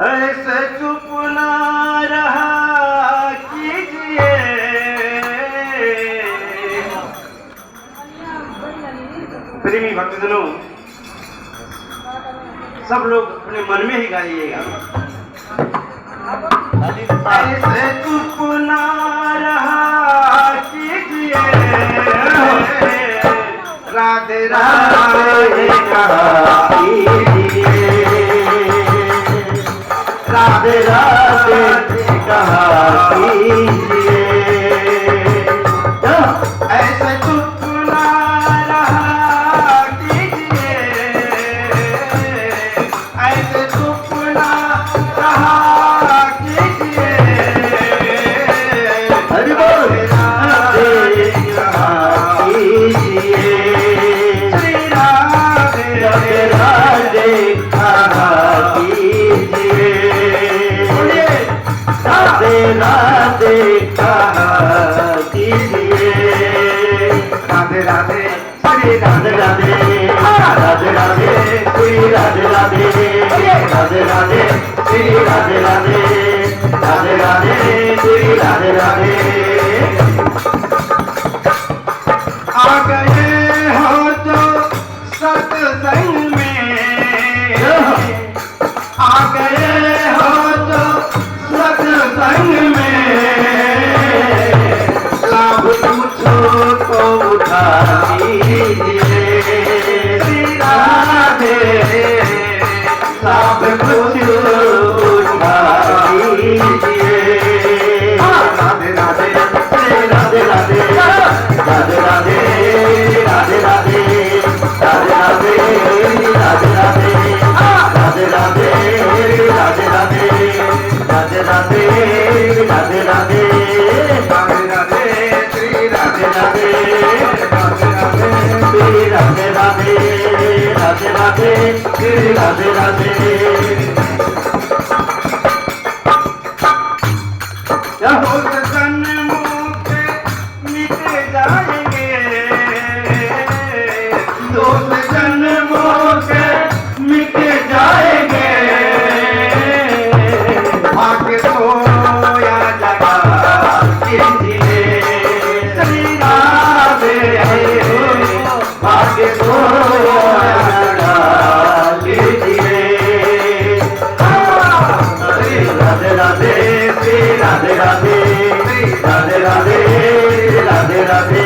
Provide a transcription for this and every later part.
ऐसे चुप ना रहा कीजिए, प्रेमी भक्तजनों, सब लोग अपने मन में ही गाइएगा। ऐसे चुप ना रहा कीजिए, राधे राधे कहा कीजिए, राधे राधे कहा कीजिए। ऐसे चुप ना रहा कीजिए, ऐसे चुप ना रहा कीजिए, हरि बोल राधे कहा कीजिए, श्री राधे राधे कहा कीजिए, राधे राधे कहा कीजिए, राधे राधे श्री राधे राधे, राधे राधे श्री राधे राधे, राधे राधे श्री राधे राधे, राधे राधे श्री राधे राधे। आ गए हो जो सत्संग में, आ गए हो जो सत्संग में, लाभ पूछो तो उठा लीजिए, श्री राधे लाभ पूछो उठा लीजिए, राधे राधे श्री राधे राधे, राधे राधे राधे राधे, राधे राधे राधे राधे, राधे राधे राधे राधे, राधे राधे राधे राधे, राधे राधे श्री राधे राधे, राधे राधे श्री राधे राधे, राधे राधे श्री राधे राधे। जन्मों के मिट जाएंगे, दोस्त जन्मों के मिट जाएंगे, भाग्य सोया जगा कीजिए, श्री राधे भाग्य सोया जगा कीजिए, राधे राधे श्री राधे राधे, राधे राधे राधे राधे,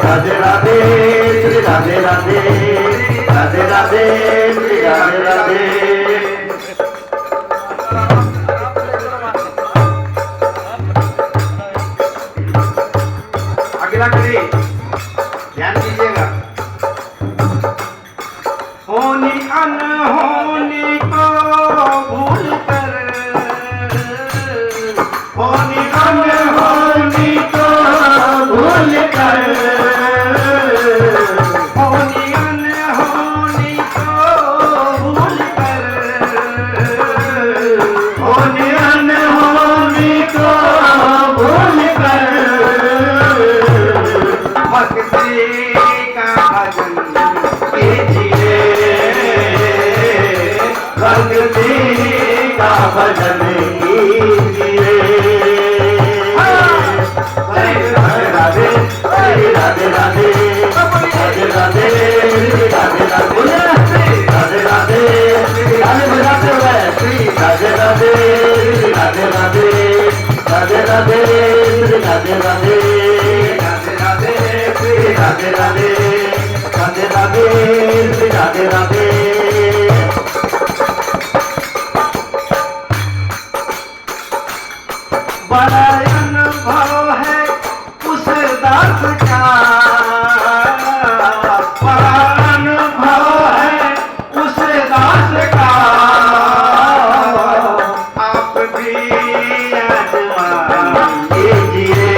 राधे राधे श्री राधे राधे, राधे राधे श्री राधे राधे। अगला करिए, ध्यान दीजिएगा। होनी अनहोनी को भूल कर, होनी अनहोनी को भूल कर, होनी अनहोनी को भूल कर, होनी अनहोनी को भूल कर, भक्ति का भजन कीजिए, भक्ति का भजन कीजिए, राधे राधे राधे राधे, राधे राधे राधे राधे, राधे राधे गाने बजाते हुए श्री राधे राधे, राधे राधे राधे राधे, राधे राधे राधे राधे श्री राधे राधे, राधे राधे श्री राधे राधे। बड़ा अनुभव है उस दास का, बड़ा अनुभव है उस दास का, आप भी आजमा लीजिए,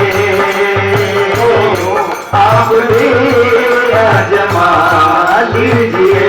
आप भी आजमा लीजिए,